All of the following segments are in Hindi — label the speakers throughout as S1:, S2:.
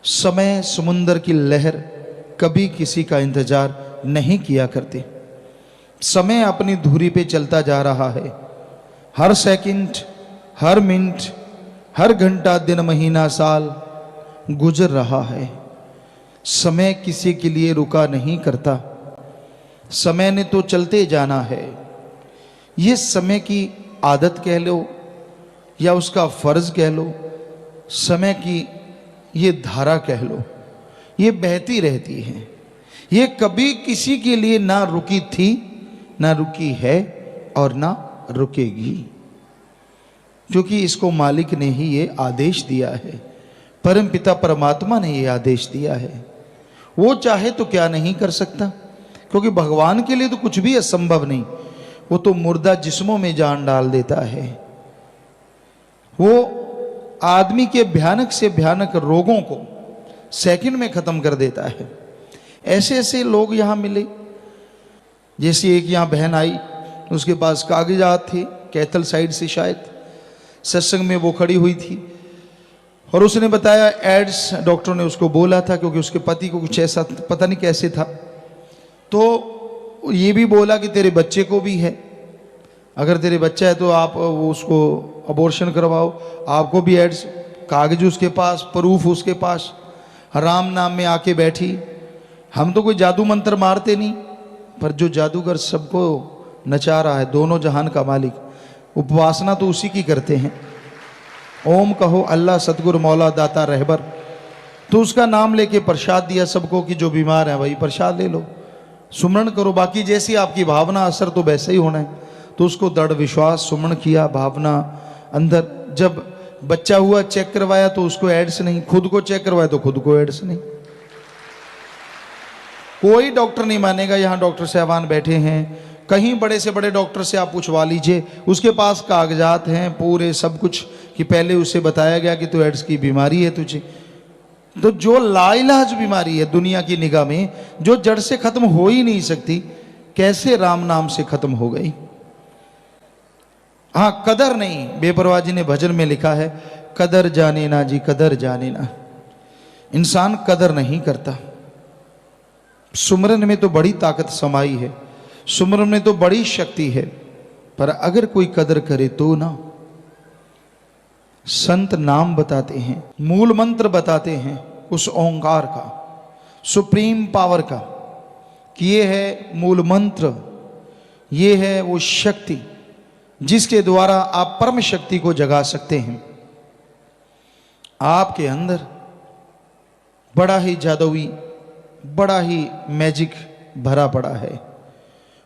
S1: समय समुंदर की लहर कभी किसी का इंतजार नहीं किया करती। समय अपनी धुरी पे चलता जा रहा है। हर सेकंड, हर मिनट, हर घंटा, दिन, महीना, साल गुजर रहा है। समय किसी के लिए रुका नहीं करता। समय ने तो चलते जाना है। ये समय की आदत कह लो या उसका फर्ज कह लो, समय की ये धारा कह लो, ये बहती रहती है। ये कभी किसी के लिए ना रुकी थी, ना रुकी है और ना रुकेगी, क्योंकि इसको मालिक ने ही ये आदेश दिया है। परम पिता परमात्मा ने ये आदेश दिया है। वो चाहे तो क्या नहीं कर सकता, क्योंकि भगवान के लिए तो कुछ भी असंभव नहीं। वो तो मुर्दा जिस्मों में जान डाल देता है। वो आदमी के भयानक से भयानक रोगों को सेकंड में खत्म कर देता है। ऐसे ऐसे लोग यहाँ मिले। जैसे एक यहाँ बहन आई, उसके पास कागजात थे, कैथल साइड से शायद, सत्संग में वो खड़ी हुई थी और उसने बताया एड्स डॉक्टर ने उसको बोला था, क्योंकि उसके पति को कुछ ऐसा पता नहीं कैसे था। तो ये भी बोला कि तेरे बच्चे को भी है, अगर तेरे बच्चा है तो आप उसको अबॉर्शन करवाओ। आपको भी एड्स, कागज उसके पास, प्रूफ उसके पास, राम नाम में आके बैठी। हम तो कोई जादू मंत्र मारते नहीं, पर जो जादूगर सबको नचा रहा है, दोनों जहान का मालिक, उपासना तो उसी की करते हैं। ओम कहो अल्लाह सतगुरु मौला दाता रहबर, तो उसका नाम लेके प्रसाद दिया सबको कि जो बीमार है वही प्रसाद ले लो, सुमरण करो। बाकी जैसी आपकी भावना, असर तो वैसे ही होना है। तो उसको दृढ़ विश्वास, सुमरण किया, भावना अंदर। जब बच्चा हुआ, चेक करवाया तो उसको एड्स नहीं, खुद को चेक करवाया तो खुद को एड्स नहीं। कोई डॉक्टर नहीं मानेगा। यहाँ डॉक्टर साहबान बैठे हैं, कहीं बड़े से बड़े डॉक्टर से आप पूछवा लीजिए, उसके पास कागजात हैं पूरे सब कुछ, कि पहले उसे बताया गया कि तो एड्स की बीमारी है तुझे। तो जो लाइलाज बीमारी है दुनिया की निगाह में, जो जड़ से खत्म हो ही नहीं सकती, कैसे राम नाम से खत्म हो गई। हाँ, कदर नहीं। बेपरवाह जी ने भजन में लिखा है, कदर जाने ना जी, कदर जाने ना। इंसान कदर नहीं करता। सुमरन में तो बड़ी ताकत समाई है, सुमरन में तो बड़ी शक्ति है, पर अगर कोई कदर करे तो ना। संत नाम बताते हैं, मूल मंत्र बताते हैं उस ओंकार का, सुप्रीम पावर का, कि ये है मूल मंत्र, ये है वो शक्ति जिसके द्वारा आप परम शक्ति को जगा सकते हैं। आपके अंदर बड़ा ही जादुई, बड़ा ही मैजिक भरा पड़ा है।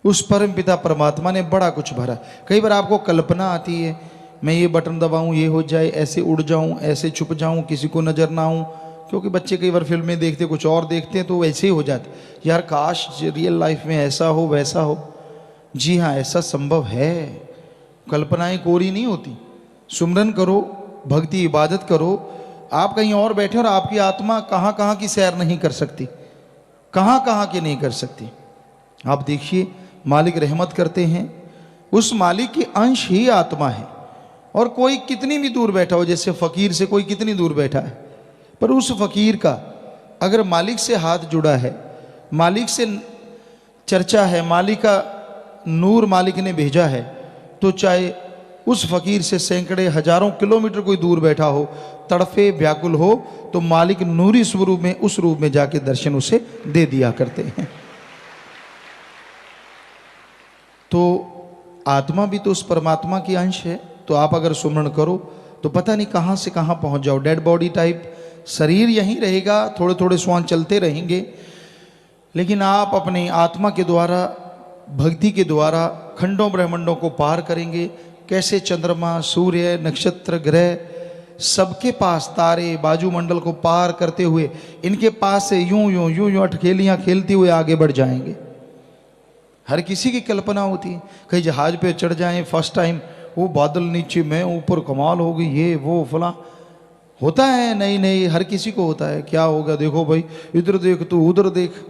S1: उस परम पिता परमात्मा ने बड़ा कुछ भरा। कई बार आपको कल्पना आती है, मैं ये बटन दबाऊं ये हो जाए, ऐसे उड़ जाऊं, ऐसे छुप जाऊं, किसी को नजर ना आऊं। क्योंकि बच्चे कई बार फिल्में देखते कुछ और देखते हैं, तो वैसे ही हो जाते। यार काश रियल लाइफ में ऐसा हो, वैसा हो। जी हाँ, ऐसा संभव है। कल्पनाएं कोरी नहीं होती। सुमरन करो, भक्ति इबादत करो। आप कहीं और बैठे और आपकी आत्मा कहाँ कहाँ की सैर नहीं कर सकती, कहाँ कहाँ की नहीं कर सकती। आप देखिए, मालिक रहमत करते हैं, उस मालिक की अंश ही आत्मा है। और कोई कितनी भी दूर बैठा हो, जैसे फकीर से कोई कितनी दूर बैठा है, पर उस फकीर का अगर मालिक से हाथ जुड़ा है, मालिक से चर्चा है, मालिक का नूर मालिक ने भेजा है, तो चाहे उस फकीर से सैकड़े हजारों किलोमीटर कोई दूर बैठा हो, तड़फे व्याकुल हो, तो मालिक नूरी स्वरूप में, उस रूप में जाके दर्शन उसे दे दिया करते हैं। तो आत्मा भी तो उस परमात्मा की अंश है। तो आप अगर सुमरण करो तो पता नहीं कहाँ से कहाँ पहुँच जाओ। डेड बॉडी टाइप शरीर यहीं रहेगा, थोड़े थोड़े श्वास चलते रहेंगे, लेकिन आप अपनी आत्मा के द्वारा, भक्ति के द्वारा खंडों ब्रह्मांडों को पार करेंगे। कैसे चंद्रमा, सूर्य, नक्षत्र, ग्रह, सबके पास तारे, बाजुमंडल को पार करते हुए इनके पास से यूं यूं यूं यूं अटखेलियाँ खेलते हुए आगे बढ़ जाएंगे। हर किसी की कल्पना होती है, कहीं जहाज पे चढ़ जाएं फर्स्ट टाइम, वो बादल नीचे, मैं ऊपर, कमाल होगी, ये वो फला होता है। नहीं नहीं, हर किसी को होता है। क्या होगा, देखो भाई, इधर देख तू उधर देख।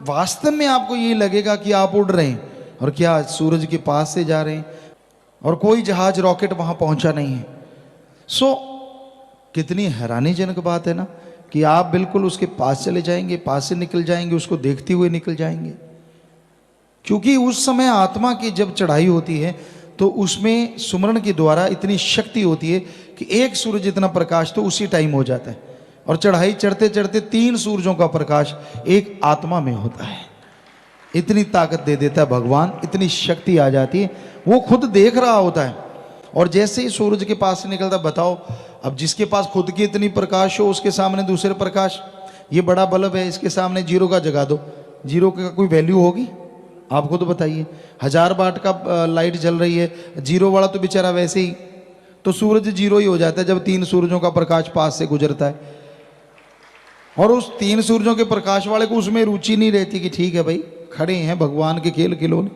S1: वास्तव में आपको ये लगेगा कि आप उड़ रहे हैं, और क्या सूरज के पास से जा रहे हैं, और कोई जहाज रॉकेट वहां पहुंचा नहीं है। सो कितनी हैरानीजनक बात है ना, कि आप बिल्कुल उसके पास चले जाएंगे, पास से निकल जाएंगे, उसको देखते हुए निकल जाएंगे। क्योंकि उस समय आत्मा की जब चढ़ाई होती है तो उसमें सुमरण के द्वारा इतनी शक्ति होती है कि एक सूरज जितना प्रकाश तो उसी टाइम हो जाता है, और चढ़ाई चढ़ते चढ़ते 3 सूरजों का प्रकाश एक आत्मा में होता है। इतनी ताकत दे देता है भगवान, इतनी शक्ति आ जाती है, वो खुद देख रहा होता है। और जैसे ही सूरज के पास से निकलता, बताओ अब जिसके पास खुद की इतनी प्रकाश हो उसके सामने दूसरे प्रकाश, ये बड़ा बल्ब है, इसके सामने जीरो का जगा दो, जीरो का कोई वैल्यू होगी? आप खुद बताइए। 1000 वाट का लाइट जल रही है, जीरो वाला तो बेचारा वैसे ही, तो सूरज जीरो ही हो जाता है जब 3 सूरजों का प्रकाश पास से गुजरता है। और उस 3 सूरजों के प्रकाश वाले को उसमें रुचि नहीं रहती कि ठीक है भाई खड़े हैं भगवान के खेल खिलौने,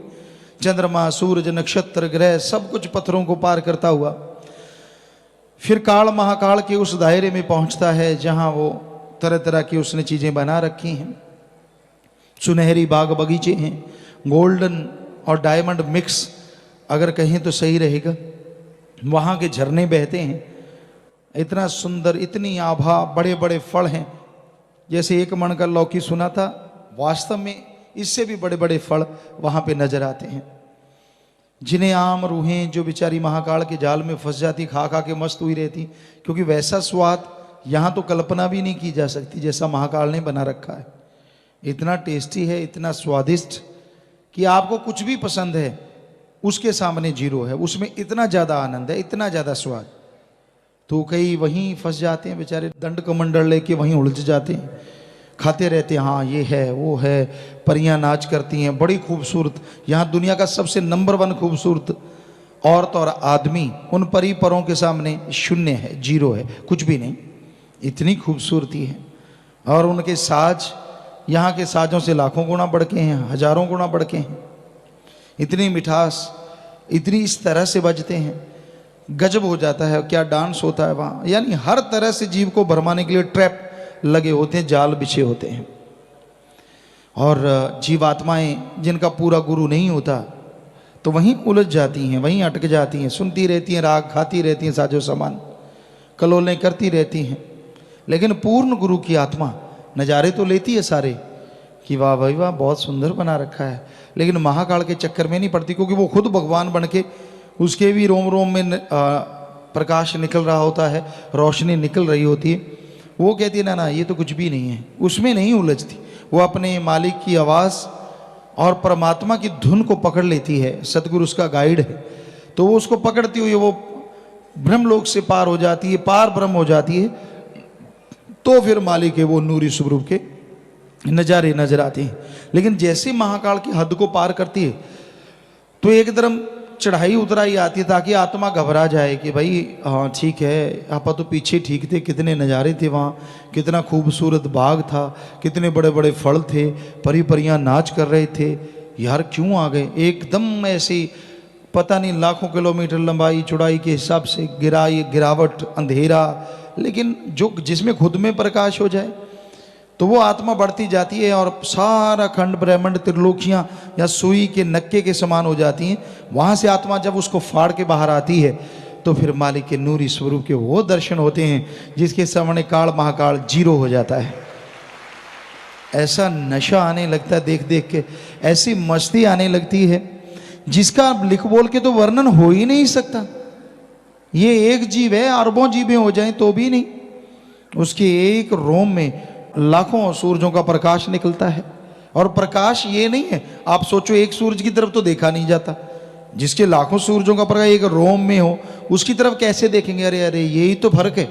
S1: चंद्रमा सूरज नक्षत्र ग्रह सब कुछ पत्थरों को पार करता हुआ फिर काल महाकाल के उस दायरे में पहुंचता है जहां वो तरह तरह की उसने चीजें बना रखी हैं। सुनहरी बाग बगीचे हैं, गोल्डन और डायमंड मिक्स अगर कहें तो सही रहेगा। वहाँ के झरने बहते हैं, इतना सुंदर, इतनी आभा, बड़े बड़े फल हैं। जैसे 1 मन का लौकी सुना था, वास्तव में इससे भी बड़े बड़े फल वहाँ पे नजर आते हैं। जिन्हें आम रूहें जो बेचारी महाकाल के जाल में फंस जाती, खा खा के मस्त हुई रहती, क्योंकि वैसा स्वाद यहाँ तो कल्पना भी नहीं की जा सकती जैसा महाकाल ने बना रखा है। इतना टेस्टी है, इतना स्वादिष्ट कि आपको कुछ भी पसंद है उसके सामने जीरो है, उसमें इतना ज़्यादा आनंद है, इतना ज़्यादा स्वाद। तो कई वहीं फंस जाते हैं बेचारे, दंड कमंडल लेके वहीं उलझ जाते हैं, खाते रहते हैं, हाँ ये है वो है। परियां नाच करती हैं, बड़ी खूबसूरत, यहाँ दुनिया का सबसे नंबर 1 खूबसूरत औरत और आदमी उन परी परों के सामने शून्य है, जीरो है, कुछ भी नहीं, इतनी खूबसूरती है। और उनके साज यहाँ के साजों से लाखों गुना बढ़ के हैं, हजारों गुना बढ़ के हैं। इतनी मिठास, इतनी इस तरह से बजते हैं, गजब हो जाता है। क्या डांस होता है वहाँ, यानी हर तरह से जीव को भरमाने के लिए ट्रैप लगे होते हैं, जाल बिछे होते हैं। और जीवात्माएं जिनका पूरा गुरु नहीं होता तो वहीं उलझ जाती हैं, वहीं अटक जाती हैं, सुनती रहती हैं राग, खाती रहती हैं साजो सामान, कलोलें करती रहती हैं। लेकिन पूर्ण गुरु की आत्मा नज़ारे तो लेती है सारे कि वाह भाई वाह बहुत सुंदर बना रखा है, लेकिन महाकाल के चक्कर में नहीं पड़ती, क्योंकि वो खुद भगवान बन के उसके भी रोम रोम में प्रकाश निकल रहा होता है, रोशनी निकल रही होती है। वो कहती है ना ना ये तो कुछ भी नहीं है, उसमें नहीं उलझती। वो अपने मालिक की आवाज़ और परमात्मा की धुन को पकड़ लेती है, सतगुरु उसका गाइड है, तो वो उसको पकड़ती हुई वो ब्रह्मलोक से पार हो जाती है, पार ब्रह्म हो जाती है। तो फिर मालिक के वो नूरी स्वरूप के नज़ारे नजर आते हैं। लेकिन जैसे महाकाल की हद को पार करती है तो एकदम चढ़ाई उतराई आती है, ताकि आत्मा घबरा जाए कि भाई हाँ ठीक है, आप तो पीछे ठीक थे, कितने नज़ारे थे वहाँ, कितना खूबसूरत बाग था, कितने बड़े बड़े फल थे, परी परियां नाच कर रहे थे, यार क्यों आ गए एकदम ऐसी पता नहीं लाखों किलोमीटर लंबाई चौड़ाई के हिसाब से गिरावट, अंधेरा, लेकिन जो जिसमें खुद में प्रकाश हो जाए तो वो आत्मा बढ़ती जाती है और सारा खंड ब्रह्मांड त्रिलोकियां या सुई के नक्के के समान हो जाती हैं। वहाँ से आत्मा जब उसको फाड़ के बाहर आती है तो फिर मालिक के नूरी स्वरूप के वो दर्शन होते हैं जिसके सामने काल महाकाल जीरो हो जाता है। ऐसा नशा आने लगता है देख देख के, ऐसी मस्ती आने लगती है जिसका लिख बोल के तो वर्णन हो ही नहीं सकता। ये एक जीव है, अरबों जीवें हो जाएं तो भी नहीं, उसके एक रोम में लाखों सूरजों का प्रकाश निकलता है। और प्रकाश ये नहीं है, आप सोचो एक सूरज की तरफ तो देखा नहीं जाता, जिसके लाखों सूरजों का प्रकाश एक रोम में हो उसकी तरफ कैसे देखेंगे? अरे अरे यही तो फर्क है।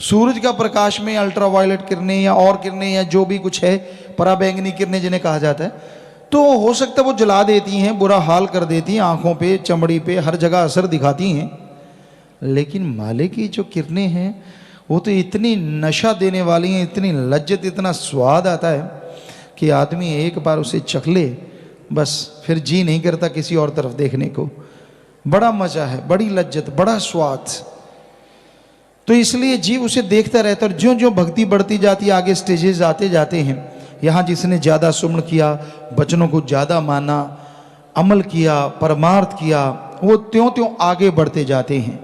S1: सूरज का प्रकाश में अल्ट्रावायलेट किरणें या और किरणें या जो भी कुछ है, पराबैंगनी किरणें जिन्हें कहा जाता है, तो हो सकता है वो जला देती हैं, बुरा हाल कर देती हैं, आंखों पे, चमड़ी पे, हर जगह असर दिखाती हैं। लेकिन मालिक की जो किरणें हैं वो तो इतनी नशा देने वाली हैं, इतनी लज्जत, इतना स्वाद आता है कि आदमी एक बार उसे चख ले बस फिर जी नहीं करता किसी और तरफ देखने को। बड़ा मजा है, बड़ी लज्जत, बड़ा स्वाद। तो इसलिए जीव उसे देखता रहता है। और ज्यों ज्यों भक्ति बढ़ती जाती है, आगे स्टेजेस आते जाते हैं, यहाँ जिसने ज़्यादा सुमन किया, वचनों को ज़्यादा माना, अमल किया, परमार्थ किया, वो त्यों त्यों आगे बढ़ते जाते हैं।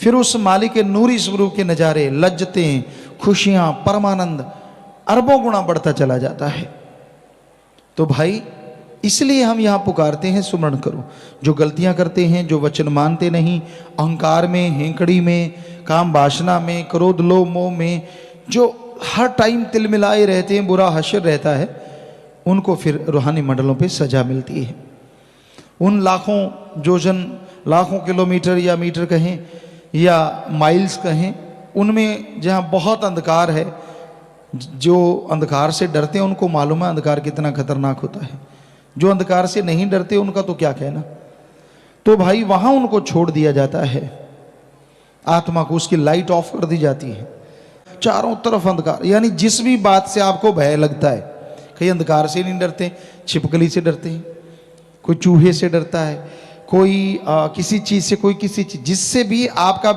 S1: फिर उस मालिक के नूरी स्वरूप के नज़ारे, लज्जतें, खुशियां, परमानंद अरबों गुना बढ़ता चला जाता है। तो भाई इसलिए हम यहाँ पुकारते हैं सुमरण करो। जो गलतियां करते हैं, जो वचन मानते नहीं, अहंकार में, हेंकड़ी में, काम वासना में, क्रोध लोभ मोह में, जो हर टाइम तिलमिलाए रहते हैं, बुरा हश्र रहता है, उनको फिर रूहानी मंडलों पे सजा मिलती है। उन लाखों जोजन, लाखों किलोमीटर या मीटर कहें या माइल्स कहें, उनमें जहाँ बहुत अंधकार है, जो अंधकार से डरते हैं उनको मालूम है अंधकार कितना खतरनाक होता है। जो अंधकार से नहीं डरते उनका तो क्या कहना। तो भाई वहां उनको छोड़ दिया जाता है, आत्मा को उसकी लाइट ऑफ कर दी जाती है। चारों तरफ अंधकार, यानी जिस भी बात से आपको भय लगता है, कई अंधकार से नहीं डरते, छिपकली से डरते हैं, कोई चूहे से डरता है, कोई किसी चीज से, कोई किसी चीज, जिससे भी आपका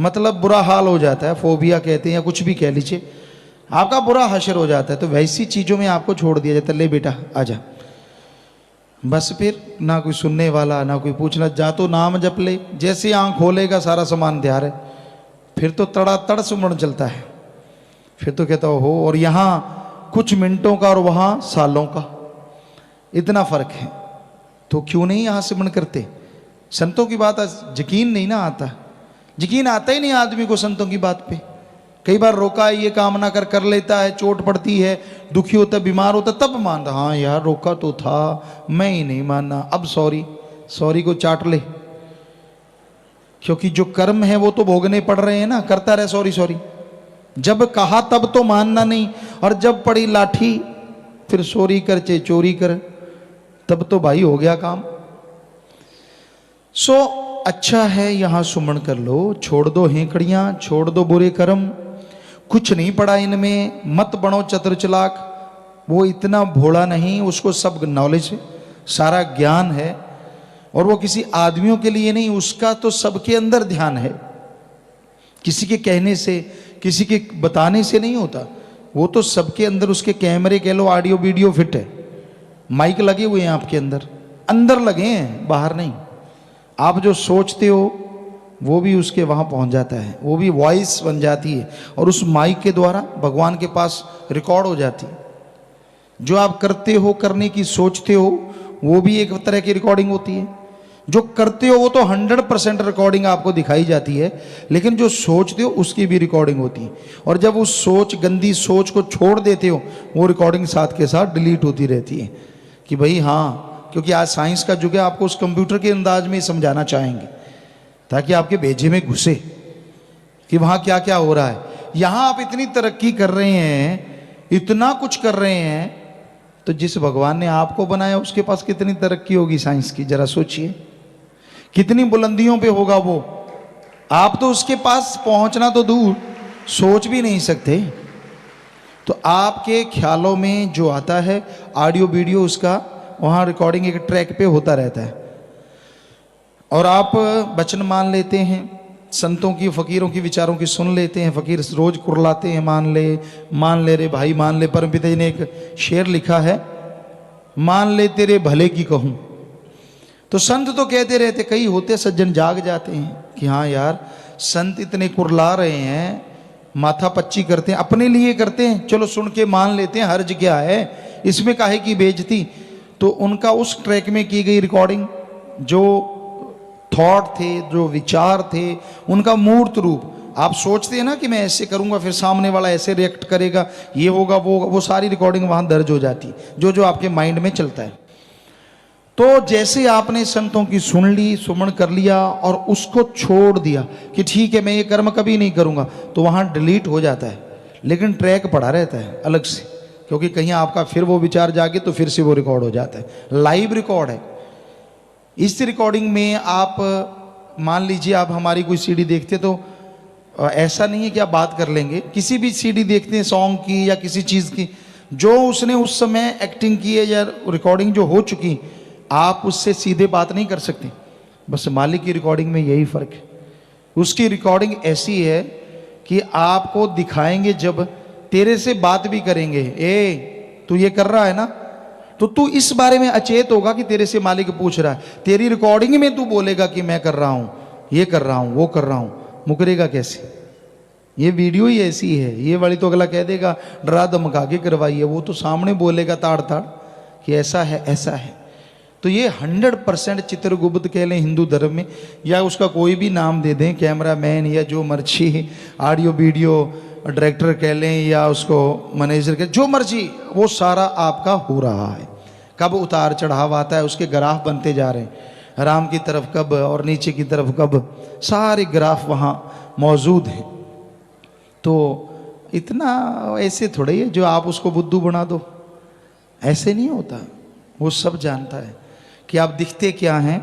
S1: मतलब बुरा हाल हो जाता है, फोबिया कहते हैं या कुछ भी कह लीजिए, आपका बुरा हश्र हो जाता है, तो वैसी चीजों में आपको छोड़ दिया जाता है। ले बेटा आजा, बस फिर ना कोई सुनने वाला, ना कोई पूछना, जा तो नाम जप ले, जैसे आंख खोलेगा सारा सामान तैयार है, फिर तो तड़ातड़ सुमरण चलता है। फिर तो कहता हो, और यहाँ कुछ मिनटों का और वहाँ सालों का इतना फर्क है, तो क्यों नहीं यहाँ सिमरण करते। संतों की बात यकीन नहीं ना आता, यकीन आता ही नहीं आदमी को संतों की बात पे। कई बार रोका है, ये काम ना कर लेता है, चोट पड़ती है, दुखी होता है, बीमार होता है, तब मानता, हाँ यार रोका तो था, मैं ही नहीं मानना, अब सॉरी को चाट ले। क्योंकि जो कर्म है वो तो भोगने पड़ रहे हैं ना, करता रहे सॉरी। जब कहा तब तो मानना नहीं, और जब पड़ी लाठी फिर सॉरी कर चाहे चोरी कर, तब तो भाई हो गया काम। सो अच्छा है यहां सुमरण कर लो, छोड़ दो हेंकड़ियां, छोड़ दो बुरे कर्म, कुछ नहीं पड़ा इनमें, मत बनो चतुर चालाक। वो इतना भोला नहीं, उसको सब नॉलेज है, सारा ज्ञान है, और वो किसी आदमियों के लिए नहीं, उसका तो सबके अंदर ध्यान है। किसी के कहने से, किसी के बताने से नहीं होता, वो तो सबके अंदर, उसके कैमरे कह लो, ऑडियो वीडियो फिट है, माइक लगे हुए हैं आपके अंदर लगे हैं, बाहर नहीं। आप जो सोचते हो वो भी उसके वहाँ पहुँच जाता है, वो भी वॉइस बन जाती है, और उस माइक के द्वारा भगवान के पास रिकॉर्ड हो जाती है। जो आप करते हो, करने की सोचते हो, वो भी एक तरह की रिकॉर्डिंग होती है। जो करते हो वो तो 100% रिकॉर्डिंग आपको दिखाई जाती है, लेकिन जो सोचते हो उसकी भी रिकॉर्डिंग होती है। और जब उस गंदी सोच को छोड़ देते हो, वो रिकॉर्डिंग साथ के साथ डिलीट होती रहती है कि भाई हाँ, क्योंकि आज साइंस का युग है, आपको उस कंप्यूटर के अंदाज में समझाना चाहेंगे ताकि आपके भेजे में घुसे कि वहाँ क्या क्या हो रहा है। यहाँ आप इतनी तरक्की कर रहे हैं, इतना कुछ कर रहे हैं, तो जिस भगवान ने आपको बनाया उसके पास कितनी तरक्की होगी साइंस की, जरा सोचिए, कितनी बुलंदियों पे होगा वो। आप तो उसके पास पहुंचना तो दूर, सोच भी नहीं सकते। तो आपके ख्यालों में जो आता है ऑडियो वीडियो, उसका वहाँ रिकॉर्डिंग एक ट्रैक पे होता रहता है, और आप वचन मान लेते हैं, संतों की, फकीरों की विचारों की सुन लेते हैं। फकीर रोज कुरलाते हैं, मान ले रे भाई मान ले। परमपिता जी ने एक शेर लिखा है, मान ले तेरे भले की कहूँ। तो संत तो कहते रहते, कई होते सज्जन जाग जाते हैं कि हाँ यार संत इतने कुरला रहे हैं, माथा पच्ची करते हैं, अपने लिए करते हैं, चलो सुन के मान लेते हैं, हर्ज क्या है इसमें, काहे की बेइज्जती। तो उनका उस ट्रैक में की गई रिकॉर्डिंग, जो थॉट थे, जो विचार थे, उनका मूर्त रूप आप सोचते हैं ना कि मैं ऐसे करूंगा, फिर सामने वाला ऐसे रिएक्ट करेगा, ये होगा वो सारी रिकॉर्डिंग वहां दर्ज हो जाती, जो आपके माइंड में चलता है। तो जैसे आपने संतों की सुन ली, सुमरण कर लिया और उसको छोड़ दिया कि ठीक है मैं ये कर्म कभी नहीं करूंगा, तो वहां डिलीट हो जाता है, लेकिन ट्रैक पड़ा रहता है अलग से, क्योंकि कहीं आपका फिर वो विचार जागे तो फिर से वो रिकॉर्ड हो जाता है। लाइव रिकॉर्ड है। इस रिकॉर्डिंग में आप मान लीजिए आप हमारी कोई सीडी देखते, तो ऐसा नहीं है कि आप बात कर लेंगे, किसी भी सीडी देखते हैं सॉन्ग की या किसी चीज़ की, जो उसने उस समय एक्टिंग की है या रिकॉर्डिंग जो हो चुकी, आप उससे सीधे बात नहीं कर सकते। बस मालिक की रिकॉर्डिंग में यही फ़र्क है। उसकी रिकॉर्डिंग ऐसी है कि आपको दिखाएंगे, जब तेरे से बात भी करेंगे, ए तू ये कर रहा है ना, तो तू इस बारे में अचेत होगा कि तेरे से मालिक पूछ रहा है। तेरी रिकॉर्डिंग में तू बोलेगा कि मैं कर रहा हूँ, ये कर रहा हूँ, वो कर रहा हूँ, मुकरेगा कैसे? ये वीडियो ही ऐसी है, ये वाली तो अगला कह देगा डरा धमका के करवाइए, वो तो सामने बोलेगा ताड़ ताड़ कि ऐसा है ऐसा है। तो ये 100% चित्रगुप्त कह लें हिंदू धर्म में, या उसका कोई भी नाम दे दें, कैमरामैन या जो मर्जी, ऑडियो वीडियो डायरेक्टर कह लें या उसको मैनेजर कह, जो मर्जी, वो सारा आपका हो रहा है। कब उतार चढ़ाव आता है उसके ग्राफ बनते जा रहे हैं, राम की तरफ कब और नीचे की तरफ कब, सारे ग्राफ वहाँ मौजूद हैं। तो इतना ऐसे थोड़ा ही है जो आप उसको बुद्धू बना दो, ऐसे नहीं होता। वो सब जानता है कि आप दिखते क्या हैं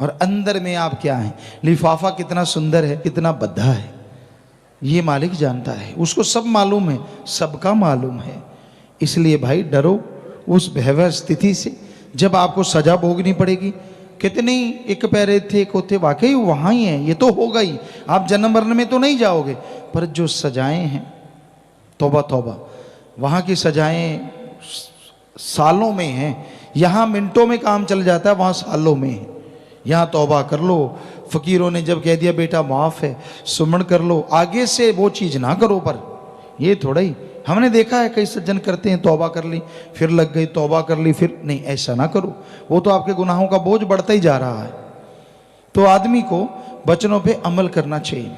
S1: और अंदर में आप क्या हैं, लिफाफा कितना सुंदर है, कितना बद्धा है, ये मालिक जानता है, उसको सब मालूम है, सबका मालूम है। इसलिए भाई डरो उस भयावह स्थिति से जब आपको सजा भोगनी पड़ेगी। कितने एक पैरे थे कोते, वाकई वहाँ ही हैं, ये तो होगा ही, आप जन्म मरण में तो नहीं जाओगे, पर जो सजाएं हैं, तौबा तौबा, वहाँ की सजाएं सालों में हैं। यहाँ मिनटों में काम चल जाता है, वहाँ सालों में है। यहाँ तौबा कर लो, फकीरों ने जब कह दिया बेटा माफ़ है, सुमन कर लो, आगे से वो चीज़ ना करो। पर ये थोड़ा ही, हमने देखा है कई सज्जन करते हैं, तौबा कर ली फिर लग गई, तौबा कर ली फिर नहीं, ऐसा ना करो, वो तो आपके गुनाहों का बोझ बढ़ता ही जा रहा है। तो आदमी को वचनों पे अमल करना चाहिए,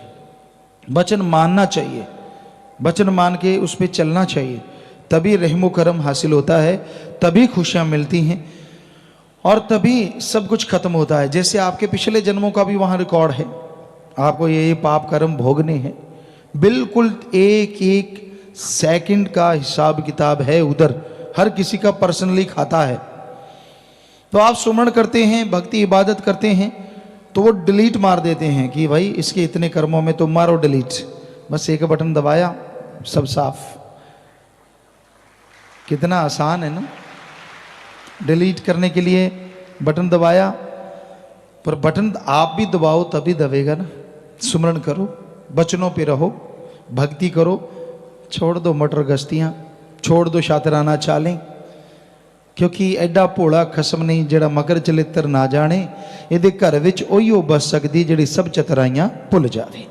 S1: वचन मानना चाहिए, वचन मान के उस पर चलना चाहिए, तभी रहमो करम हासिल होता है, तभी खुशियाँ मिलती हैं और तभी सब कुछ खत्म होता है। जैसे आपके पिछले जन्मों का भी वहाँ रिकॉर्ड है, आपको ये पाप कर्म भोगने हैं, बिल्कुल एक एक सेकंड का हिसाब किताब है उधर, हर किसी का पर्सनली खाता है। तो आप सुमरण करते हैं, भक्ति इबादत करते हैं, तो वो डिलीट मार देते हैं कि भाई इसके इतने कर्मों में तो मारो डिलीट, बस एक बटन दबाया सब साफ। कितना आसान है ना, डिलीट करने के लिए बटन दबाया, पर बटन आप भी दबाओ तभी दबेगा ना। सुमरण करो, वचनों पे रहो, भक्ति करो, छोड़ दो मटर गश्तियाँ, छोड़ दो शातराना चालें, क्योंकि एडा भोला खसम नहीं जेड़ा मकर चलित्र ना जाने, ये घर विच ओहियो बस सकती जिहड़ी सब चतराइयाँ भुल जावे।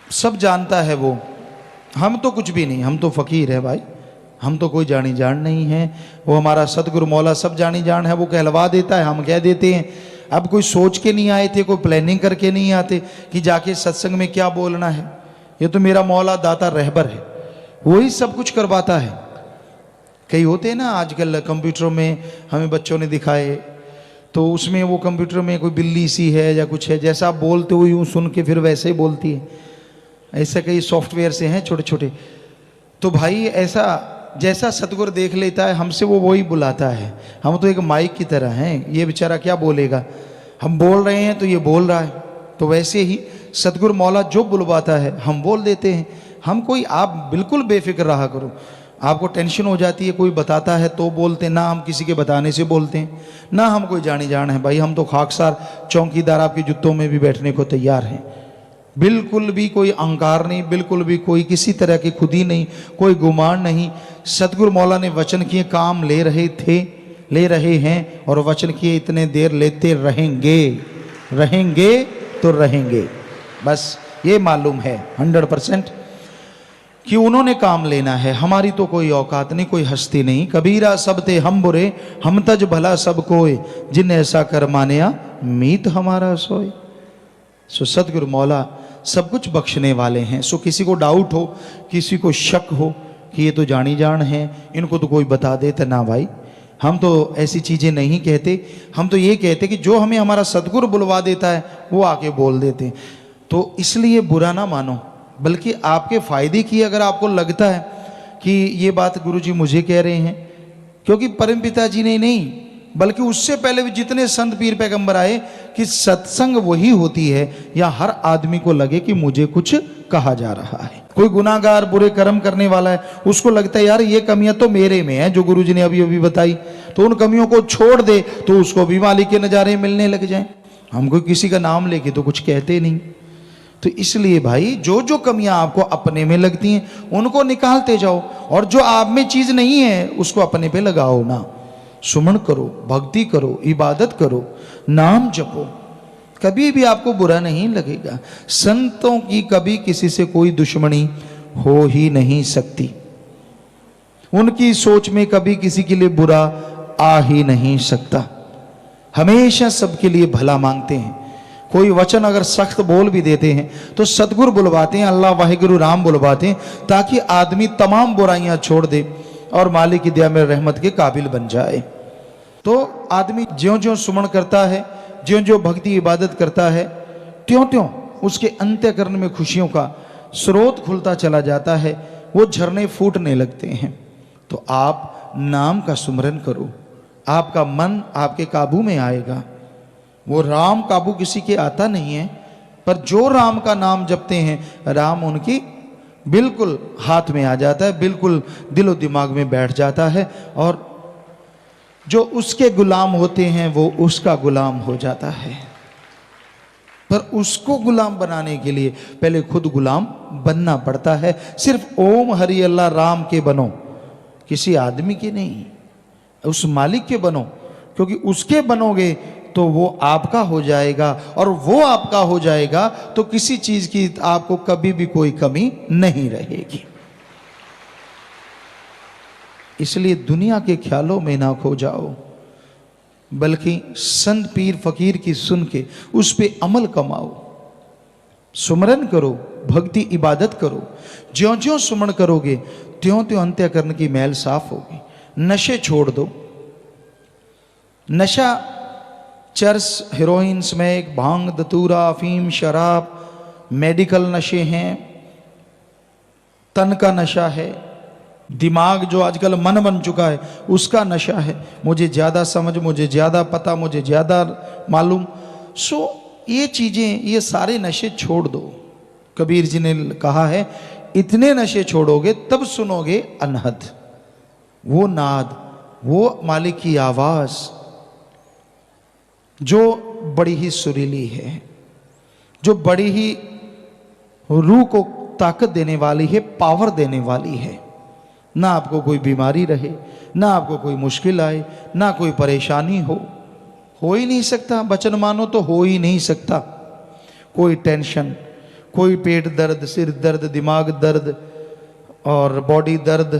S1: सब जानता है वो, हम तो कुछ भी नहीं, हम तो फकीर है भाई, हम तो कोई जानी जान नहीं है। वो हमारा सतगुरु मौला सब जानी जान है, वो कहलवा देता है, हम कह देते हैं। अब कोई सोच के नहीं आए थे, कोई प्लानिंग करके नहीं आते कि जाके सत्संग में क्या बोलना है, ये तो मेरा मौला दाता रहबर है, वही सब कुछ करवाता है। कई होते हैं ना आजकल कंप्यूटरों में, हमें बच्चों ने दिखाए, तो उसमें वो कंप्यूटर में कोई बिल्ली सी है या कुछ है, जैसा आप बोलते हो यूँ सुन के फिर वैसे ही बोलती है। ऐसे कई सॉफ्टवेयर से हैं छोटे छोटे। तो भाई ऐसा जैसा सतगुरु देख लेता है हमसे, वो वही बुलाता है। हम तो एक माइक की तरह हैं, ये बेचारा क्या बोलेगा, हम बोल रहे हैं तो ये बोल रहा है। तो वैसे ही सतगुरु मौला जो बुलवाता है हम बोल देते हैं। हम कोई, आप बिल्कुल बेफिक्र रहा करो, आपको टेंशन हो जाती है कोई बताता है तो बोलते हैं, ना हम किसी के बताने से बोलते हैं, ना हम कोई जानी जान है भाई, हम तो खाकसार चौकीदार आपके जूतों में भी बैठने को तैयार हैं। बिल्कुल भी कोई अहंकार नहीं, बिल्कुल भी कोई किसी तरह की खुदी नहीं, कोई गुमान नहीं। सतगुरु मौला ने वचन किए, काम ले रहे थे, ले रहे हैं, और वचन किए इतने देर लेते रहेंगे, रहेंगे तो रहेंगे। बस ये मालूम है 100% कि उन्होंने काम लेना है, हमारी तो कोई औकात नहीं, कोई हस्ती नहीं। कबीरा सब थे हम बुरे, हम तज भला सब कोय, जिन ऐसा कर मानिया मीत हमारा सोए। सो सतगुरु मौला सब कुछ बख्शने वाले हैं। सो किसी को डाउट हो, किसी को शक हो कि ये तो जानी जान है, इनको तो कोई बता देता, ना भाई हम तो ऐसी चीज़ें नहीं कहते। हम तो ये कहते कि जो हमें हमारा सतगुरु बुलवा देता है वो आके बोल देते हैं। तो इसलिए बुरा ना मानो, बल्कि आपके फ़ायदे की अगर आपको लगता है कि ये बात गुरुजी मुझे कह रहे हैं, क्योंकि परमपिता जी ने नहीं बल्कि उससे पहले भी जितने संत पीर पैगंबर आए कि सत्संग वही होती है या हर आदमी को लगे कि मुझे कुछ कहा जा रहा है। कोई गुनाहगार बुरे कर्म करने वाला है, उसको लगता है यार ये कमियां तो मेरे में है जो गुरुजी ने अभी अभी बताई, तो उन कमियों को छोड़ दे तो उसको भी मालिक के नज़ारे मिलने लग जाए। हम कोई किसी का नाम लेके तो कुछ कहते नहीं। तो इसलिए भाई जो जो कमियां आपको अपने में लगती हैं उनको निकालते जाओ, और जो आप में चीज़ नहीं है उसको अपने पे लगाओ ना। सुमन करो, भक्ति करो, इबादत करो, नाम जपो, कभी भी आपको बुरा नहीं लगेगा। संतों की कभी किसी से कोई दुश्मनी हो ही नहीं सकती। उनकी सोच में कभी किसी के लिए बुरा आ ही नहीं सकता। हमेशा सबके लिए भला मांगते हैं। कोई वचन अगर सख्त बोल भी देते हैं तो सतगुरु बुलवाते हैं, अल्लाह वाहिगुरु राम बुलवाते हैं, ताकि आदमी तमाम बुराइयां छोड़ दे और मालिक की दया में रहमत के काबिल बन जाए। तो आदमी ज्यों ज्यों सुमन करता है, ज्यों ज्यों भक्ति इबादत करता है, त्यों त्यों उसके अंतःकरण में खुशियों का स्रोत खुलता चला जाता है, वो झरने फूटने लगते हैं। तो आप नाम का सुमरन करो, आपका मन आपके काबू में आएगा। वो राम काबू किसी के आता नहीं है, पर जो राम का नाम जपते हैं राम उनकी बिल्कुल हाथ में आ जाता है, बिल्कुल दिलो दिमाग में बैठ जाता है, और जो उसके गुलाम होते हैं वो उसका गुलाम हो जाता है। पर उसको गुलाम बनाने के लिए पहले खुद गुलाम बनना पड़ता है। सिर्फ ओम हरि अल्लाह राम के बनो, किसी आदमी के नहीं, उस मालिक के बनो, क्योंकि उसके बनोगे तो वो आपका हो जाएगा, और वो आपका हो जाएगा तो किसी चीज की आपको कभी भी कोई कमी नहीं रहेगी। इसलिए दुनिया के ख्यालों में ना खो जाओ, बल्कि संत पीर फकीर की सुन के उस पे अमल कमाओ। सुमरन करो, भक्ति इबादत करो। ज्यों ज्यों सुमन करोगे त्यों त्यों अंतःकरण की मैल साफ होगी। नशे छोड़ दो। नशा चरस, हेरोइन, स्मैक, भांग, दतूरा, अफीम, शराब, मेडिकल नशे हैं, तन का नशा है, दिमाग जो आजकल मन बन चुका है उसका नशा है। मुझे ज़्यादा समझ, मुझे ज़्यादा पता, मुझे ज़्यादा मालूम। सो ये चीज़ें, ये सारे नशे छोड़ दो। कबीर जी ने कहा है, इतने नशे छोड़ोगे तब सुनोगे अनहद, वो नाद, वो मालिक की आवाज़ जो बड़ी ही सुरीली है, जो बड़ी ही रूह को ताकत देने वाली है, पावर देने वाली है। ना आपको कोई बीमारी रहे, ना आपको कोई मुश्किल आए, ना कोई परेशानी हो ही नहीं सकता। वचन मानो तो हो ही नहीं सकता। कोई टेंशन, कोई पेट दर्द, सिर दर्द, दिमाग दर्द और बॉडी दर्द,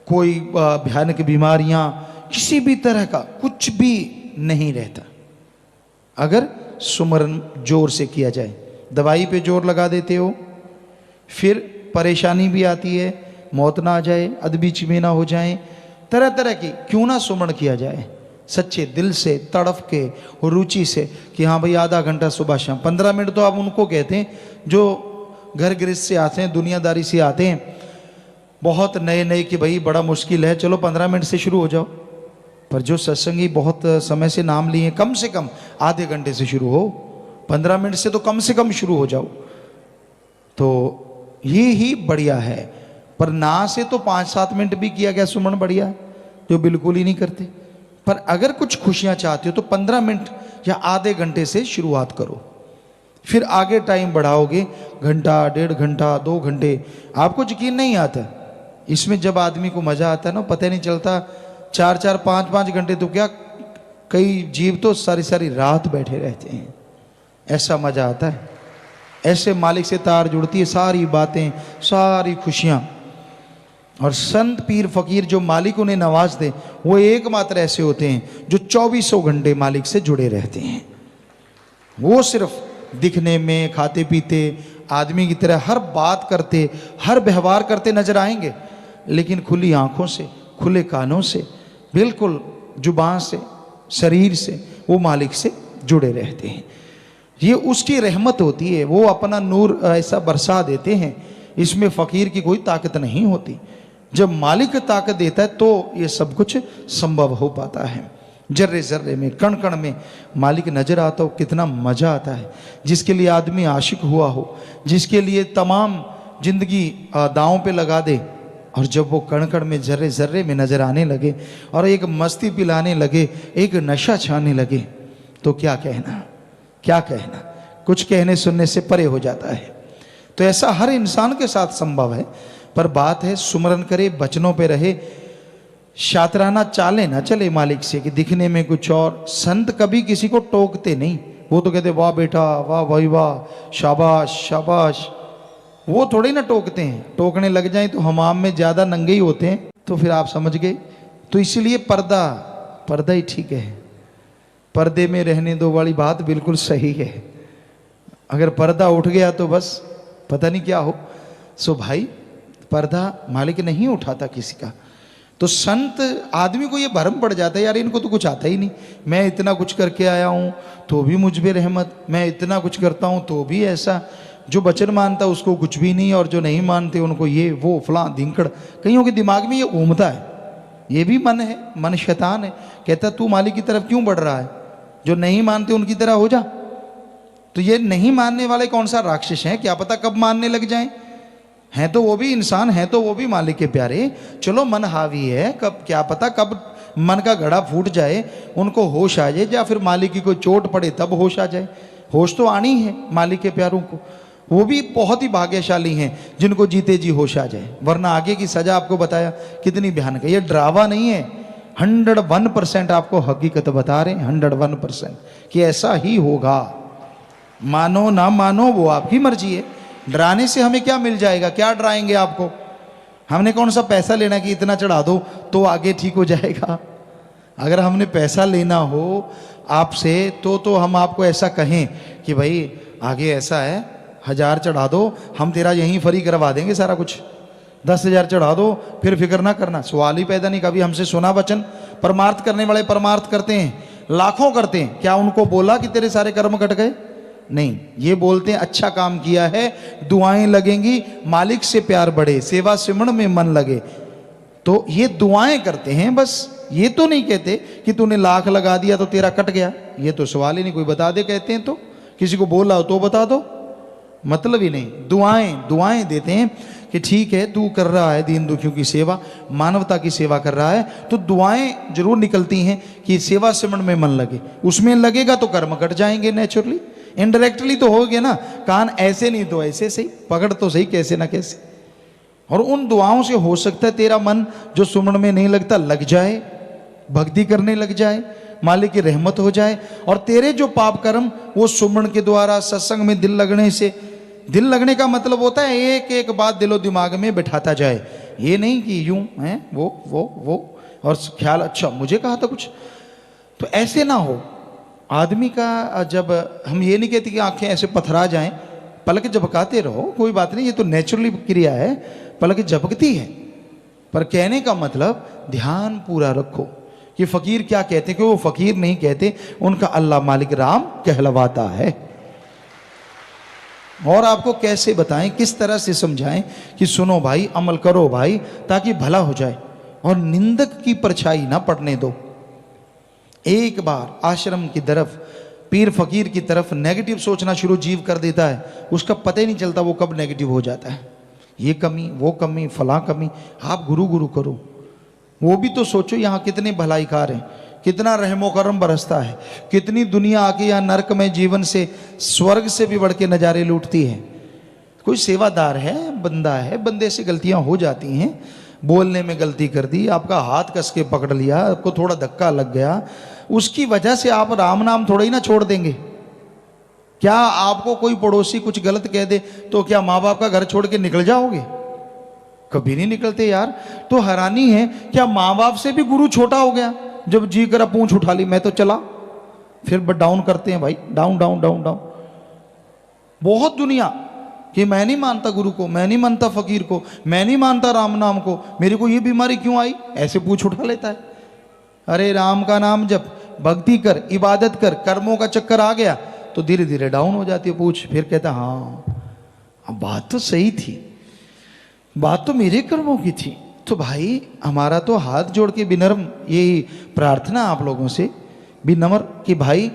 S1: कोई भयानक बीमारियां, किसी भी तरह का कुछ भी नहीं रहता अगर सुमरन जोर से किया जाए। दवाई पे जोर लगा देते हो, फिर परेशानी भी आती है, मौत ना आ जाए, अदबीच में ना हो जाए, तरह तरह की। क्यों ना सुमरण किया जाए सच्चे दिल से, तड़फ के और रुचि से, कि हाँ भाई आधा घंटा सुबह शाम। 15 मिनट तो आप उनको कहते हैं जो घर गृहस्थ से आते हैं, दुनियादारी से आते हैं, बहुत नए नए कि भाई बड़ा मुश्किल है, चलो 15 मिनट से शुरू हो जाओ। पर जो सत्संगी बहुत समय से नाम लिए, कम से कम आधे घंटे से शुरू हो, 15 मिनट से तो कम से कम शुरू हो जाओ, तो ये ही बढ़िया है। पर ना से तो 5-7 मिनट भी किया गया सुमन बढ़िया, जो बिल्कुल ही नहीं करते। पर अगर कुछ खुशियां चाहते हो तो 15 मिनट या आधे घंटे से शुरुआत करो, फिर आगे टाइम बढ़ाओगे, घंटा, 1.5 घंटा, 2 घंटे, आपको यकीन नहीं आता। इसमें जब आदमी को मजा आता है ना, पता नहीं चलता। 4-4, 5-5 घंटे तो क्या, कई जीव तो सारी सारी रात बैठे रहते हैं, ऐसा मजा आता है। ऐसे मालिक से तार जुड़ती है, सारी बातें, सारी खुशियां। और संत पीर फकीर जो मालिक उन्हें नवाज दे, वो एकमात्र ऐसे होते हैं जो 24 घंटे मालिक से जुड़े रहते हैं। वो सिर्फ दिखने में, खाते पीते आदमी की तरह हर बात करते, हर व्यवहार करते नजर आएंगे, लेकिन खुली आंखों से, खुले कानों से, बिल्कुल जुबान से, शरीर से वो मालिक से जुड़े रहते हैं। ये उसकी रहमत होती है, वो अपना नूर ऐसा बरसा देते हैं, इसमें फकीर की कोई ताकत नहीं होती। जब मालिक ताकत देता है तो ये सब कुछ संभव हो पाता है। जर्रे जर्रे में, कण कण में मालिक नजर आता हो, कितना मजा आता है। जिसके लिए आदमी आशिक हुआ हो, जिसके लिए तमाम जिंदगी दांव पे लगा दे, और जब वो कण कण में, जर्रे जर्रे में नजर आने लगे और एक मस्ती पिलाने लगे, एक नशा छाने लगे, तो क्या कहना, क्या कहना, कुछ कहने सुनने से परे हो जाता है। तो ऐसा हर इंसान के साथ संभव है। पर बात है सुमरन करे, बचनों पे रहे, शातराना चाले ना चले मालिक से कि दिखने में कुछ और। संत कभी किसी को टोकते नहीं, वो तो कहते वाह बेटा, वाह भाई वाह, शाबाश शाबाश। वो थोड़े ना टोकते हैं, टोकने लग जाएं तो हमाम में ज़्यादा नंगे ही होते हैं, तो फिर आप समझ गए। तो इसलिए पर्दा, पर्दा ही ठीक है, पर्दे में रहने दो वाली बात बिल्कुल सही है। अगर पर्दा उठ गया तो बस पता नहीं क्या हो। सो भाई पर्दा मालिक नहीं उठाता किसी का। तो संत आदमी को ये भरम पड़ जाता है, यार इनको तो कुछ आता ही नहीं, मैं इतना कुछ करके आया हूँ तो भी मुझ पे रहमत, मैं इतना कुछ करता हूँ तो भी ऐसा। जो वचन मानता उसको कुछ भी नहीं, और जो नहीं मानते उनको ये वो फलां धिंकड़। कईयों के दिमाग में ये घूमता है, ये भी मन है, मन शैतान है, कहता तू मालिक की तरफ क्यों बढ़ रहा है, जो नहीं मानते उनकी तरह हो जा। तो ये नहीं मानने वाले कौन सा राक्षस हैं, क्या पता कब मानने लग जाएं। हैं तो वो भी इंसान, हैं तो वो भी मालिक के प्यारे। चलो मन हावी है, कब क्या पता कब मन का घड़ा फूट जाए, उनको होश आ जाए, या फिर मालिक की कोई चोट पड़े तब होश आ जाए। होश तो आनी है मालिक के प्यारों को, वो भी बहुत ही भाग्यशाली हैं जिनको जीते जी होश आ जाए, वरना आगे की सजा आपको बताया कितनी भयानक है। ये ड्रावा नहीं है, 101% आपको हकीकत बता रहे हैं, 101% कि ऐसा ही होगा। मानो ना मानो वो आपकी मर्जी है। डराने से हमें क्या मिल जाएगा, क्या डराएंगे आपको, हमने कौन सा पैसा लेना कि इतना चढ़ा दो तो आगे ठीक हो जाएगा। अगर हमने पैसा लेना हो आपसे तो हम आपको ऐसा कहें कि भाई आगे ऐसा है 1000 चढ़ा दो, हम तेरा यहीं फ्री करवा देंगे सारा कुछ, 10,000 चढ़ा दो फिर फिक्र ना करना। सवाल ही पैदा नहीं। कभी हमसे सुना वचन? परमार्थ करने वाले परमार्थ करते हैं, लाखों करते हैं, क्या उनको बोला कि तेरे सारे कर्म कट गए? नहीं, ये बोलते हैं अच्छा काम किया है, दुआएं लगेंगी, मालिक से प्यार बढ़े, सेवा सिमरण में मन लगे। तो ये दुआएं करते हैं बस, ये तो नहीं कहते कि तूने लाख लगा दिया तो तेरा कट गया। ये तो सवाल ही नहीं, कोई बता दे कहते हैं तो, किसी को बोला हो तो बता दो, मतलब ही नहीं। दुआएं देते हैं कि ठीक है तू कर रहा है दीन दुखियों की सेवा, मानवता की सेवा कर रहा है, तो दुआएं जरूर निकलती हैं कि सेवा सिमरण में मन लगे। उसमें लगेगा तो कर्म कट जाएंगे नेचुरली, इनडायरेक्टली तो हो गया ना। कान ऐसे नहीं तो ऐसे सही, पकड़ तो सही कैसे ना कैसे। और उन दुआओं से हो सकता है तेरा मन जो सुमन में नहीं लगता लग जाए, भक्ति करने लग जाए, मालिक की रहमत हो जाए, और तेरे जो पाप कर्म वो सुमन के द्वारा सत्संग में दिल लगने से, दिल लगने का मतलब होता है एक एक बात दिलो दिमाग में बिठाता जाए। ये नहीं कि यूं है वो और ख्याल अच्छा मुझे कहा था कुछ, तो ऐसे ना हो। आदमी का जब हम ये नहीं कहते कि आंखें ऐसे पथरा जाएं, पलक झपकाते रहो, कोई बात नहीं, ये तो नेचुरली क्रिया है, पलक झपकती है। पर कहने का मतलब ध्यान पूरा रखो कि फकीर क्या कहते हैं, कि वो फकीर नहीं कहते, उनका अल्लाह मालिक राम कहलवाता है। और आपको कैसे बताएं, किस तरह से समझाएं कि सुनो भाई, अमल करो भाई, ताकि भला हो जाए, और निंदक की परछाई ना पड़ने दो। एक बार आश्रम की तरफ, पीर फकीर की तरफ नेगेटिव सोचना शुरू जीव कर देता है, उसका पता ही नहीं चलता वो कब नेगेटिव हो जाता है। ये कमी, वो कमी, फला कमी। आप गुरु गुरु करो, वो भी तो सोचो यहाँ कितने भलाईकार हैं, कितना रहमो करम बरसता है, कितनी दुनिया आके यहाँ नरक में जीवन से स्वर्ग से भी बढ़ के नज़ारे लूटती है। कोई सेवादार है, बंदा है, बंदे से गलतियाँ हो जाती हैं, बोलने में गलती कर दी, आपका हाथ कस के पकड़ लिया, आपको थोड़ा धक्का लग गया, उसकी वजह से आप राम नाम थोड़ा ही ना छोड़ देंगे। क्या आपको कोई पड़ोसी कुछ गलत कह दे तो क्या माँ बाप का घर छोड़ के निकल जाओगे? कभी नहीं निकलते यार। तो हैरानी है, क्या माँ बाप से भी गुरु छोटा हो गया? जब जी करा पूंछ उठा ली मैं तो चला, फिर डाउन करते हैं भाई, डाउन डाउन डाउन डाउन। बहुत दुनिया कि मैं नहीं मानता गुरु को, मैं नहीं मानता फकीर को, मैं नहीं मानता राम नाम को, मेरे को ये बीमारी क्यों आई, ऐसे पूंछ उठा लेता है। अरे राम का नाम जप, भक्ति कर, इबादत कर, कर्मों का चक्कर आ गया तो धीरे धीरे डाउन हो जाती है पूछ। फिर कहता हाँ बात तो सही थी, बात तो मेरे कर्मों की थी। तो भाई हमारा तो हाथ जोड़ के विनम्र यही प्रार्थना आप लोगों से, विनम्र कि भाई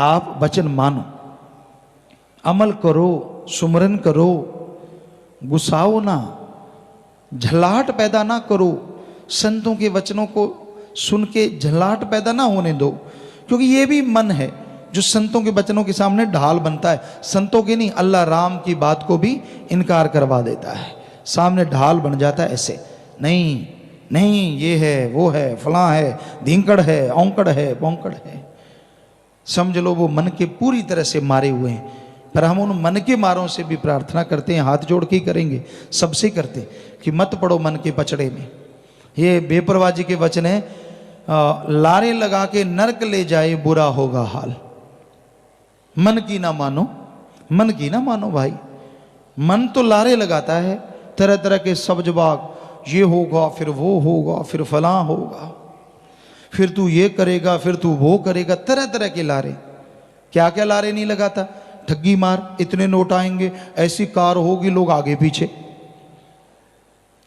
S1: आप वचन मानो, अमल करो, सुमरन करो, गुस्साओ ना, झल्लाहट पैदा ना करो। संतों के वचनों को सुन के झल्लाहट पैदा ना होने दो, क्योंकि ये भी मन है जो संतों के वचनों के सामने ढाल बनता है। संतों के नहीं, अल्लाह राम की बात को भी इनकार करवा देता है, सामने ढाल बन जाता है। ऐसे नहीं नहीं, ये है वो है फलां है, धींकड़ है, औंकड़ है, बौंकड़ है। समझ लो वो मन के पूरी तरह से मारे हुए हैं। पर हम उन मन के मारों से भी प्रार्थना करते हैं, हाथ जोड़ के ही करेंगे, सबसे करते कि मत पड़ो मन के पचड़े में। ये बेपरवाह जी के वचन है, लारे लगा के नरक ले जाए बुरा होगा हाल। मन की ना मानो, मन की ना मानो भाई। मन तो लारे लगाता है तरह तरह के सब जवाब, ये होगा फिर वो होगा फिर फलां होगा, फिर तू ये करेगा फिर तू वो करेगा, तरह तरह के लारे। क्या क्या लारे नहीं लगाता, ठगी मार, इतने नोट आएंगे, ऐसी कार होगी, लोग आगे पीछे।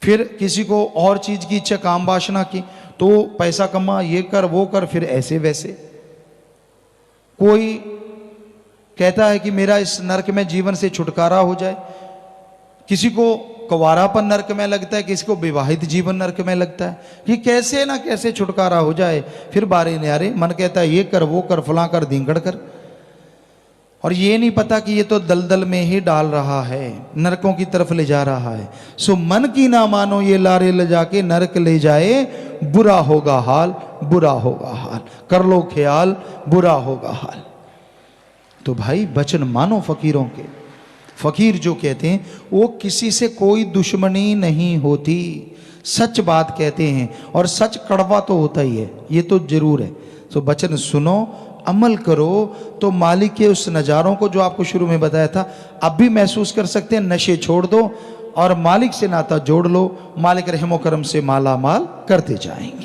S1: फिर किसी को और चीज की इच्छा, काम वासना की, तो पैसा कमा, ये कर वो कर, फिर ऐसे वैसे। कोई कहता है कि मेरा इस नरक में जीवन से छुटकारा हो जाए, किसी को कुंवारापन नरक में लगता है, किसी को विवाहित जीवन नरक में लगता है, कि कैसे ना कैसे छुटकारा हो जाए। फिर बारे न्यारे मन कहता है ये कर वो कर फलां कर धींगड़ कर, और ये नहीं पता कि ये तो दलदल में ही डाल रहा है, नरकों की तरफ ले जा रहा है। सो मन की ना मानो, ये लारे ले जाके नरक ले जाए, बुरा होगा हाल, बुरा होगा हाल। कर लो ख्याल, बुरा होगा हाल। तो भाई वचन मानो फकीरों के। फकीर जो कहते हैं वो किसी से कोई दुश्मनी नहीं होती, सच बात कहते हैं, और सच कड़वा तो होता ही है, ये तो जरूर है। तो वचन सुनो, अमल करो, तो मालिक के उस नज़ारों को जो आपको शुरू में बताया था अब भी महसूस कर सकते हैं। नशे छोड़ दो और मालिक से नाता जोड़ लो, मालिक रहमो करम से माला माल करते जाएंगे।